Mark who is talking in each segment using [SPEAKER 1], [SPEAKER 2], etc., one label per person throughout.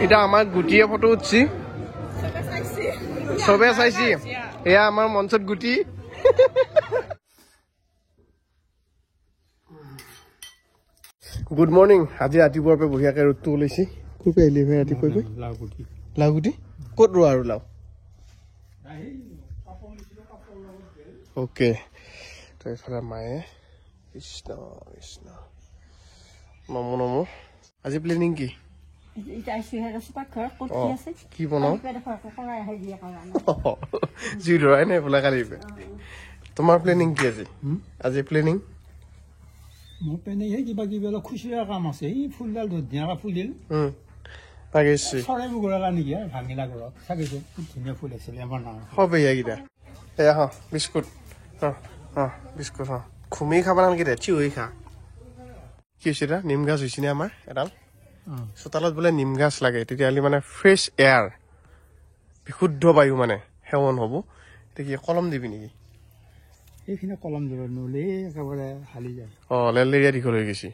[SPEAKER 1] এটা আমাৰ গুটিয়ে ফটো উঠছি সবে চাইছি এয়া আমাৰ মঞ্চত গুটি গুড মৰ্নিং আজি ৰাতিপুৱাৰ পৰা বঢ়িয়াকে ৰ'দটো ওলাইছি ক'ৰ পৰা আহিলি ভাই ৰাতিপুৱা লাও গুটি ক'ত ৰোৱা আৰু লাও অ'কে তো এইফালে মায়ে কৃষ্ণ কৃষ্ণ নমো নমো আজি প্লেনিং কি কি বনাও জুই ধৰাই নাই বোলা কালি তোমাৰ প্লেনিং কি আজি আজি প্লেনিং
[SPEAKER 2] মোৰ প্লেনিং সেই কিবা কিবি অলপ খুচুৰা কাম আছে এই ফুলডাল ধুনীয়াকৈ ফুলিল
[SPEAKER 1] তাকেছি
[SPEAKER 2] চৰাইবোৰ গৰালা নেকি ভাঙিলা ঘৰত চাগেছো খুব ধুনীয়া ফুল আছিলে আমাৰ নাম
[SPEAKER 1] হবে এইকেইটা এয়া হ বিস্কুট বিস্কুট ঘুমি খাব নালাগে দে থিয় হৈ খা কি হৈছে এটা নিম গাছ হৈছেনে আমাৰ এডাল চোতালত বোলে নিম গাছ লাগে তেতিয়াহ'লে মানে ফ্ৰেছ এয়াৰ বিশুদ্ধ বায়ু মানে সেৱন হ'ব এতিয়া কি কলম দিবি নেকি
[SPEAKER 2] এইখিনি কলম দিব নহ'লে একেবাৰে হালি যায়
[SPEAKER 1] লেলেৰিয়া দীঘল হৈ গৈছে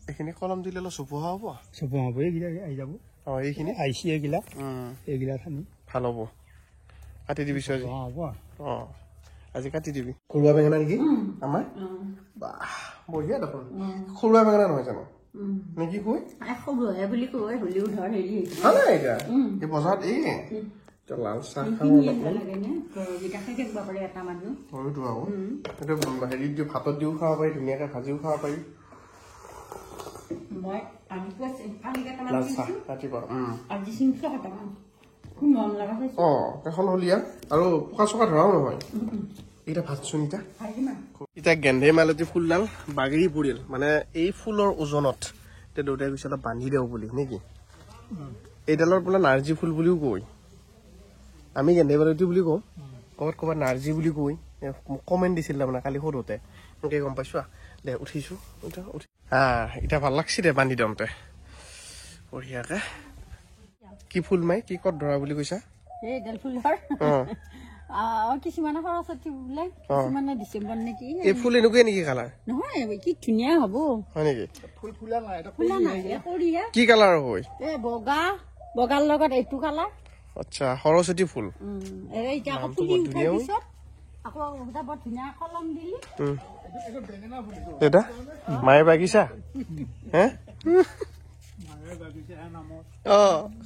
[SPEAKER 1] এইখিনি কলম দিলে অলপ চপোৱা হ'ব
[SPEAKER 2] চপোৱা হ'ব এইকেইটা আহি যাব
[SPEAKER 1] এইখিনি
[SPEAKER 2] আহিছে এইগিলা ঠানি
[SPEAKER 1] ভাল হ'ব কাটি দিবি আজি
[SPEAKER 2] হ'ব
[SPEAKER 1] আজি কাটি দিবি সৰুৱা বেঙেনা নেকি আমাৰ বাহ বঢ়িয়া দেখোন সৰুৱা বেঙেনা নহয় জানো নেকি কৈ
[SPEAKER 3] বুলি কয় হলিও ধৰ হেৰি
[SPEAKER 1] ভাল এতিয়া এই বজাৰত এই লাল চাহ খাওঁ হয়তো আকৌ এইটো হেৰিত দিও ভাতত দিও খাব পাৰি ধুনীয়াকৈ ভাজিও খাব পাৰি লাল চাহ ৰাতিপুৱা এখন হলিয়া আৰু পকা চকা ধৰাও নহয় এইটা ভাতচোন এতিয়া গেন্ধে মালতী ফুলডাল বাগৰি পৰিল মানে এই ফুলৰ ওজনত এতিয়া দেউতাই কৈছে অলপ বান্ধি দিওঁ বুলি নেকি এইডালৰ বোলে নাৰ্জী ফুল বুলিও কয় আমি গেন্ধে মালতী বুলি কওঁ ক'ৰবাত নাৰ্জী বুলি কৈ কমেণ্ট দিছিল তাৰমানে কালি সৰুতে এনেকৈ গম পাইছো দে উঠিছো এতিয়া ভাল লাগছি দে বান্ধি দিওঁতে বঢ়িয়াকে কি ফুল মাই কি ক'ত ধৰা বুলি কৈছা
[SPEAKER 3] কিছুমানে সৰস্বতী বোলে কিছুমানে ডিচেম্বৰ নেকি
[SPEAKER 1] এই ফুল এনেকুৱাই নেকি কালাৰ
[SPEAKER 3] নহয় কি ধুনীয়া হ'ব
[SPEAKER 1] হয় নেকি
[SPEAKER 3] ফুলা নাই
[SPEAKER 1] কি কালাৰ হয়
[SPEAKER 3] বগাৰ লগত এইটো কালাৰ
[SPEAKER 1] আচ্ছা সৰস্বতী ফুল দাদা মায়ে বাগিচা হে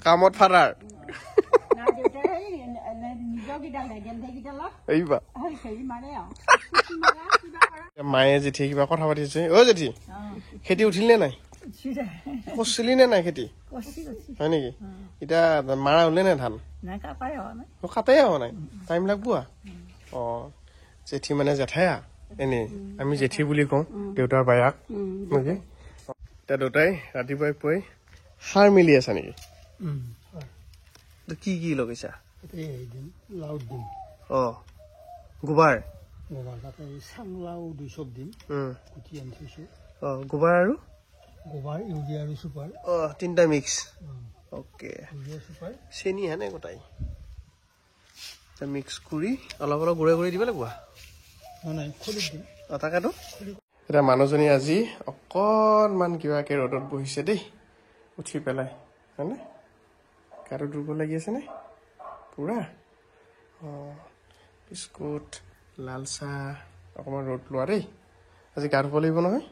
[SPEAKER 1] কামত ফাৰাৰ মায়ে জেঠি কিবা কথা পাতিছে জেঠি খেতি উঠিল নে নাই কৰিছিলি নে নাই খেতি হয় নেকি এতিয়া মাৰা হলে নে ধান কাটাই হোৱা নাই টাইম লাগব জেঠি মানে জেঠায়া এনেই আমি জেঠি বুলি কওঁ দেউতাৰ বায়াক নেকি এতিয়া দেউতাই ৰাতিপুৱাই পুৱাই সাৰ মেলি আছা নেকি কি কি লগাইছা গোবৰ গোবৰ আৰু তিনিটা মিক্স অ'কে চেনি হেনে গোটাই মিক্স কৰি অলপ অলপ গুড়া গুড়ি দিব লাগিব তাকেতো এতিয়া মানুহজনী আজি অকণমান কিবাকে ৰ'দত বহিছে দেই উঠি পেলাই হয়নে গাটো দুৰ্বল লাগি আছে নে পুৰা বিস্কুট লাল চাহ অকণমান ৰ'দ লোৱা দেই আজি গা ধুব লাগিব নহয়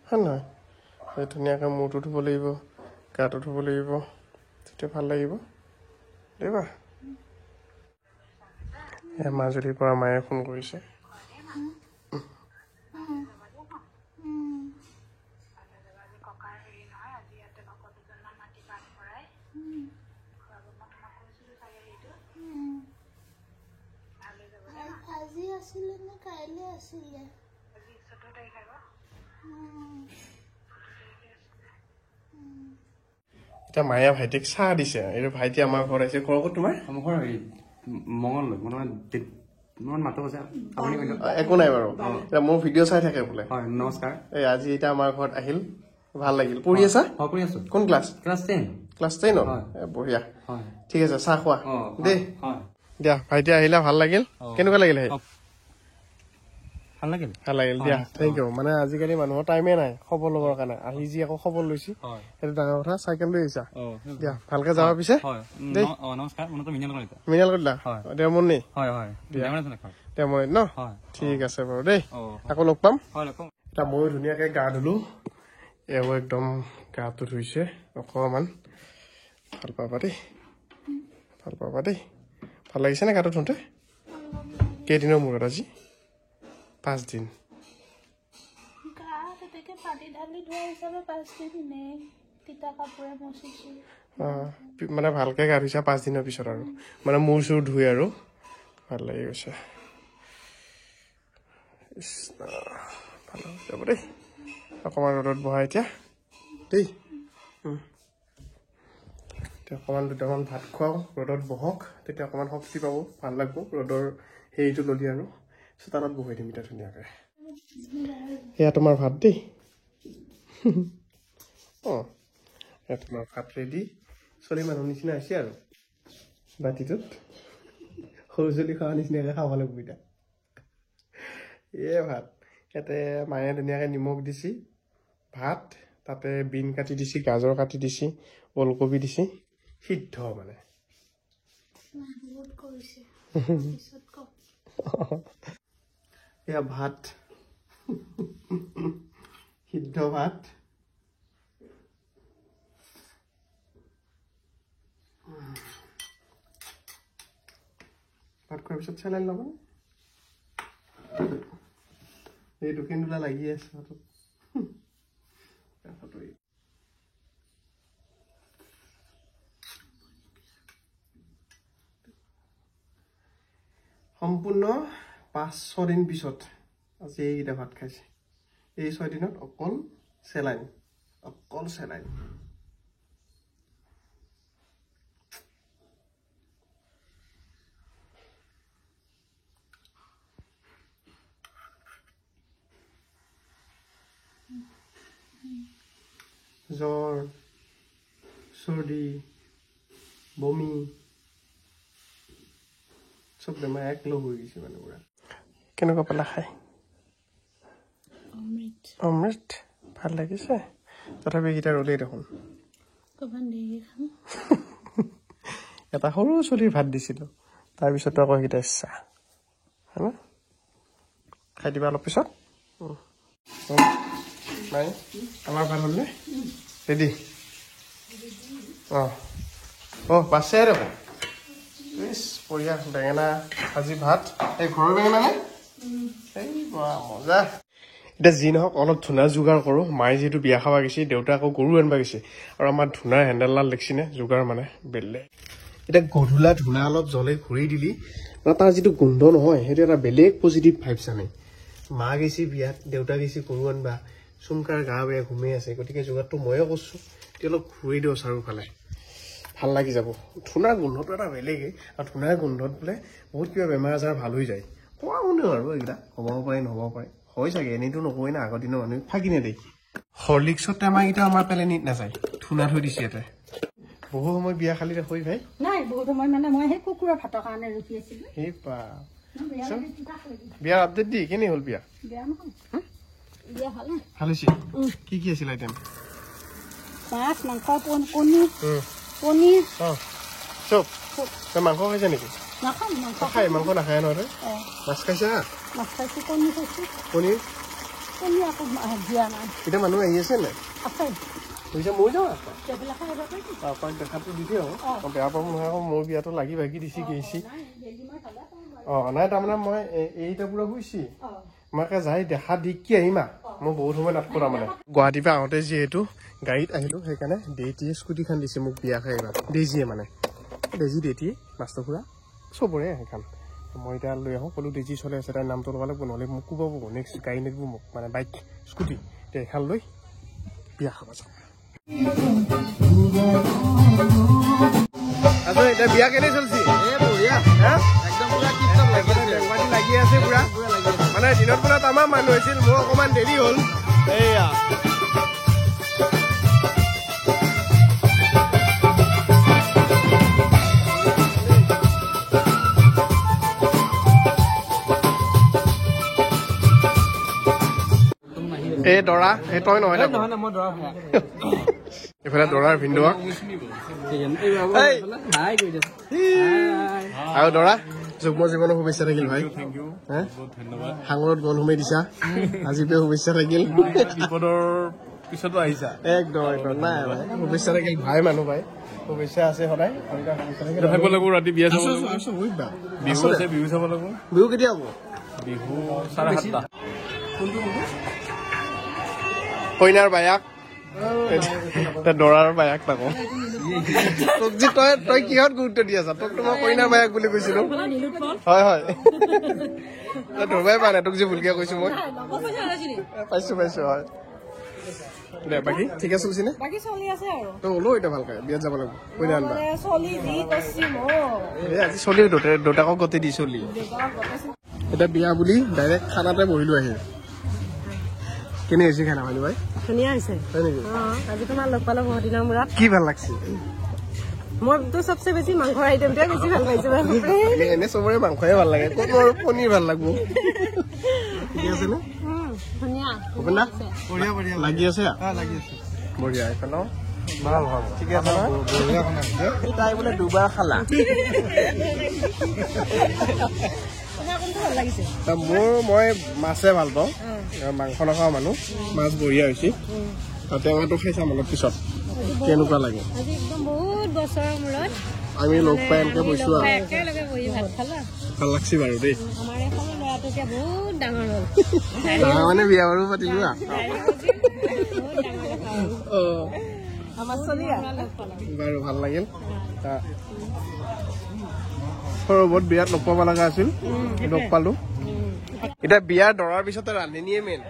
[SPEAKER 1] হয় নহয় ধুনীয়াকৈ মূৰটো ধুব লাগিব গাটো ধুব লাগিব তেতিয়া ভাল লাগিব দেইবা মাজুলীৰ পৰা মায়ে ফোন কৰিছে এতিয়া মায়া ভাইটিক চাহ দিছে এইটো ভাইটি আমাৰ ঘৰত আহিছে ঘৰ ক'ত তোমাৰ
[SPEAKER 4] আমাৰ ঘৰ হেৰি মঙলদৈ মাতো আছে
[SPEAKER 1] একো নাই বাৰু মোৰ ভিডিঅ' চাই থাকে বোলে
[SPEAKER 4] হয় নমস্কাৰ
[SPEAKER 1] এই আজি এতিয়া আমাৰ ঘৰত আহিল ভাল লাগিল পঢ়ি আছা
[SPEAKER 4] পঢ়ি আছো
[SPEAKER 1] কোন ক্লাছ
[SPEAKER 4] ক্লাছ 10
[SPEAKER 1] ক্লাছ 10 বঢ়িয়া ঠিক আছে চাহ খোৱা দেই
[SPEAKER 4] হয়
[SPEAKER 1] দিয়া ভাইটি আহিলা ভাল লাগিল কেনেকুৱা লাগিল
[SPEAKER 4] ভাল লাগিল
[SPEAKER 1] দিয়া থেংক ইউ মানে আজিকালি মানুহৰ টাইমে নাই খবৰ ল'বৰ কাৰণে আহি যি আকৌ খবৰ লৈছি সেইটো ডাঙৰ কথা চাইকেল লৈ আহিছা দিয়া ভালকে যাবা পিছে
[SPEAKER 4] নমস্কাৰ
[SPEAKER 1] মিনাল কৰিলা দেও মন নেই
[SPEAKER 4] দিয়া
[SPEAKER 1] দেও মন ন ঠিক আছে বাৰু দেই আকৌ লগ পাম এতিয়া ময়ো ধুনীয়াকে গা ধুলো এও একদম গাটো ধুইছে অকণমান ভাল পাবা দেই ভাল লাগিছে নে গাটো ধুওঁতে কেইদিনৰ মূৰত আজি 5 দিন মানে ভালকে গা ধুইছা 5 দিনৰ পিছত আৰু মানে মূৰ চুৰ ধুই আৰু ভাল লাগি গৈছে ভাল যাব দেই অকণমান ৰ'দত বহা এতিয়া দেই অকণমান দুটামান ভাত খুৱাওঁ ৰ'দত বহক তেতিয়া অকণমান শক্তি পাব ভাল লাগিব ৰ'দৰ হেৰিটো ল'লি আৰু চোতালত বহাই দিম এতিয়া ধুনীয়াকৈ এয়া তোমাৰ ভাত দেই অঁ এয়া তোমাৰ ভাত ৰেডি চলি মানুহ নিচিনা হৈছে আৰু বাতিটোত সৰু চলি খোৱা নিচিনাকৈ খাব লাগিব এতিয়া ভাত ইয়াতে মায়ে ধুনীয়াকৈ নিমখ দিছি ভাত তাতে বিন কাটি দিছি গাজৰ কাটি দিছি ওলকবি দিছি সিদ্ধ মানে এয়া ভাত সিদ্ধ ভাত ভাত খোৱাৰ পিছত চেলাইন ল'ব এই দোকান দোলা লাগি আছে সম্পূৰ্ণ 5-6 দিন পিছত আজি এইকেইটা ভাত খাইছে এই 6 দিনত অকল চেলাইন জ্বৰ চৰ্দি বমি চব বেমাৰ এক লগ হৈ গৈছে মানে পুৰা কেনেকুৱা পালা খাই অমৃত ভাল লাগিছে তথাপি এইকেইটা ৰ'লেই দেখোন এটা সৰু চলিৰ ভাত দিছিলোঁ তাৰপিছতো আকৌ সেইকেইটা ইচ্ছা হয় ন খাই দিবা অলপ পিছত নাই আমাৰ ভাল হ'লনে ৰেডি বাছে দেখোন পৰিয়া বেঙেনা ভাজি ভাত এই ঘৰৰ বেঙেনা নে এই মজা এতিয়া যি নহওক অলপ ধূনা যোগাৰ কৰোঁ মায়ে যিহেতু বিয়া খাব গৈছে দেউতা আকৌ গৰু আনিব গৈছে আৰু আমাৰ ধূনাৰ হেণ্ডেলডাল দেখিছেনে যোগাৰ মানে বেলেগ এতিয়া গধূলা ধূনা অলপ জ্বলে ঘূৰি দিলি তাৰ যিটো গোন্ধ নহয় সেইটো এটা বেলেগ পজিটিভ ভাইবছ আনে মা গৈছে বিয়াত দেউতা গৈছে গৰু আনিবা চুমকাৰ গা বেয়া ঘুমাই আছে গতিকে যোগাৰটো ময়ে কৰিছোঁ এতিয়া অলপ ঘূৰি দিওঁ চাৰিওফালে ভাল লাগি যাব ধূনাৰ গোন্ধটো এটা বেলেগেই আৰু ধূনাৰ গোন্ধত বোলে বহুত কিবা বেমাৰ আজাৰ ভাল হৈ যায় কোৱা শুনেও আৰু এইকেইটা হ'ব পাৰে নহ'ব পাৰে হয় চাগে এনেইতো নকয় না আগৰ দিনৰ মানুহে ফাঁকি নেদেই হৰলিক্সৰ টেমাকেইটা আমাৰ পেলেনিত নাযায় ধূনা থৈ দিছে ইয়াতে বহু সময় বিয়া খালি দেখুৱাই ভাই
[SPEAKER 3] নাই বহুত সময় মানে মই সেই কুকুৰৰ ভাতৰ কাৰণে ৰখি আছিলো
[SPEAKER 1] সেই পা বিয়াৰ আপডেট দি কেনে হ'ল বিয়া ভাল হৈছে কি কি আছিল আইটেম
[SPEAKER 3] মাছ মাংস পনীৰ
[SPEAKER 1] চব তই মাংস খাইছা নেকি খাই মাংস নাখায় নহয় মাছ খাইছা
[SPEAKER 3] মাছ খাইছো পনীৰ খাইছো
[SPEAKER 1] পনীৰ
[SPEAKER 3] আকৌ দিয়া নাই
[SPEAKER 1] এতিয়া মানুহ আহি আছে নাই
[SPEAKER 3] আছে
[SPEAKER 1] বুজিছা মই যাওঁ দেখাটো দি দিওঁ বেয়া পাব নহয় আকৌ মোৰ বিয়াটো লাগি ভাগি দিছি গৈছি নাই তাৰমানে মই এইটা পুৰা বুজিছি মই যাই দেখা দি কি আহিমা মই বহুত সময় নাথাকো তাৰমানে গুৱাহাটীৰ পৰা আহোঁতে যিহেতু গাড়ীত আহিলোঁ সেইকাৰণে ডেইটিয়ে স্কুটিখন দিছে মোক বিয়া খাই এইবাৰ ডেইজিয়ে মানে ডেইটিয়ে মাষ্টৰ খুৰা চবৰে সেইখন মই এতিয়া লৈ আহোঁ ক'লো ডেইজি চলাই আছে তাইৰ নামটো ল'ব লাগিব নহ'লে মোক কোবাব নেক্সট গাড়ী নিদিব মোক মানে বাইক স্কুটি এতিয়া এইখন লৈ বিয়া খাব যাওঁ এতিয়া বিয়া কেনে চলছি লাগি আছে পুৰা মানে দিনত পুৰা তামাম মানুহ হৈছিল মোৰ অকণমান দেৰি হ'ল এইয়া এই দৰা এই তই নহয় এইফালে দৰাৰ ভিন্দুৱা আৰু দৰা যুগ্ম জীৱনৰ শুভেচ্ছা থাকিল ভাই সাগৰত গল সোমাই দিছা আজি পে শুভেচ্ছা থাকিল
[SPEAKER 5] বিপদৰ পিছতো আহিছা
[SPEAKER 1] একদম নাই ভাই শুভেচ্ছা থাকিল ভাই মানুহ ভাই শুভেচ্ছা আছে সদায়
[SPEAKER 5] থাকিব লাগিব ৰাতি বিয়া চাব লাগিব বিহু আছে বিহু চাব লাগিব
[SPEAKER 1] বিহু কেতিয়া হ'ব
[SPEAKER 5] বিহু 7:30
[SPEAKER 1] কইনাৰ বায়াক দৰাৰ বায়াক তাকো তোক যে তই কিহত গুৰুত্ব দি আছা তোক মই কইনাৰ বায়াক বুলি কৈছিলো হয় হয় তই ধৰবাই পা নাই তোক যে ভুলকে কৈছো মই পাইছো হয় দে বাকী ঠিকে চলিছে নে
[SPEAKER 3] বাকী চলি আছে আৰু
[SPEAKER 1] তই ওলো এতিয়া ভালকে বিয়াত যাব লাগিব কইনা আনবা
[SPEAKER 3] চলি যি কৈছি
[SPEAKER 1] এই আজি চলি দেউতাকক গতি দি চলি এতিয়া বিয়া বুলি ডাইৰেক্ট খানাতে বহিলো আহি কেনে হৈছে খানা ভালো ভাই
[SPEAKER 3] ধুনীয়া হৈছে
[SPEAKER 1] হয় নেকি
[SPEAKER 3] আজি তোমাৰ লগ পালো বহুত দিনৰ মূৰত
[SPEAKER 1] কি ভাল লাগছে
[SPEAKER 3] মোৰতো চবচে বেছি মাংসৰ আইটেমটোৱে বেছি ভাল পাইছো
[SPEAKER 1] এনে চবৰে মাংসয়ে ভাল লাগে ক'ত মোৰ পনীৰ ভাল লাগব ঠিক আছে নে
[SPEAKER 3] ধুনীয়া
[SPEAKER 1] ভূপেন দা বঢ়িয়া লাগি আছে বঢ়িয়া এইফালে ভাল ঠিকে আছে নহয় তাই বোলে দুবাৰ খালা মই মাছে ভাল পাওঁ মাংস নাখাওঁ মানুহ মাছ বঢ়িয়া হৈছে টেঙাটো খাই চাম অলপ পিছত কেনেকুৱা লাগে আমি লগ পাই এনেকে বৈছো আৰু ভাল লাগছে বাৰু দেই ডাঙৰ মানে বিয়া বাৰু পাতিলো বাৰু ভাল লাগিল সৰবত বিয়াত লগ পাব লগা আছিল লগ পালো এতিয়া বিয়াৰ দৰাৰ পিছতে ৰান্ধনীয়ে মেইন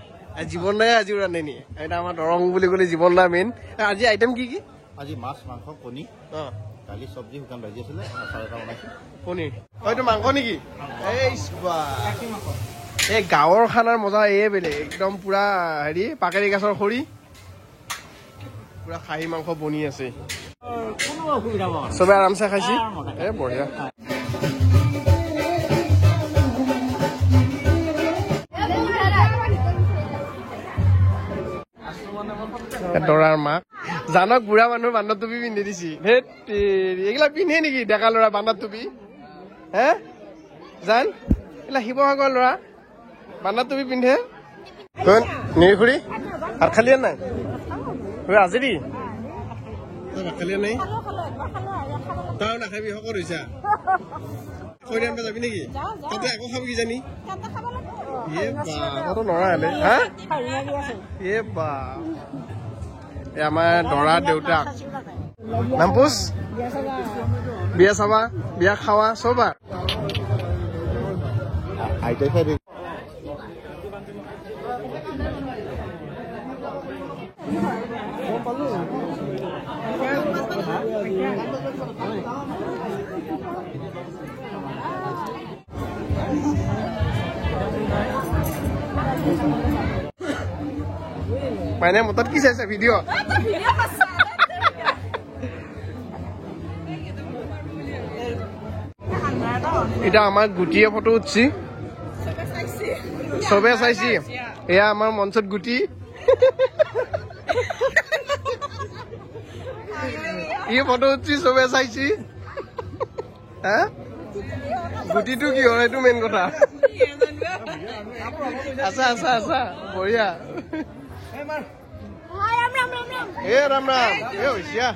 [SPEAKER 1] জীৱন দাই আজিও ৰান্ধনী এতিয়া আমাৰ দৰং বুলি ক'লে জীৱন দা মেইন আজি আইটেম কি কি
[SPEAKER 6] আজি মাছ মাংস কণী কালি চব্জি শুকান ভাজি আছিলে আচাৰ এটা বনাইছো
[SPEAKER 1] পনীৰ হয়তো মাংস নেকি এই গাঁৱৰ খানাৰ মজা এই বেলেগ একদম পুৰা হেৰি পাকেৰি গাছৰ খৰি পুৰা খাহী মাংস বনি আছে চবে আৰামছে খাইছি এ বঢ়িয়া দৰাৰ মাক জানক বুঢ়া মানুহৰ বান্ধৱ টুপি পিন্ধি দিছি ধেত এইগিলা পিন্ধে নেকি ডেকা ল'ৰা বান্ধৱ টুপি হে জান এইগিলা শিৱসাগৰ ল'ৰা বান্ধৱ টুপি পিন্ধে নিৰিখুৰী ভাত খালি নাই আজি দি ভাত খালি নাই তই নাখাবি শকত হৈছা খৰি আনবা যাবি নেকি তাতে আকৌ খাবি কি জানি নৰা হলে হা এ বা আমাৰ দৰা দেউতাক নামপুচ বিয়া চাবা বিয়া খাৱা চবা
[SPEAKER 6] আইতাই খাই দিম
[SPEAKER 1] মানে মতত কি চাইছে ভিডিঅ' এটা আমাৰ গুটিয়ে ফটো উঠছি চবে চাইছি এয়া আমাৰ মঞ্চত গুটি ই ফটো উঠছি চবে চাইছি হা গুটিটো কি হয় এইটো মেইন কথা আছা বঢ়িয়া এ ৰাম ৰাম এ হৈছে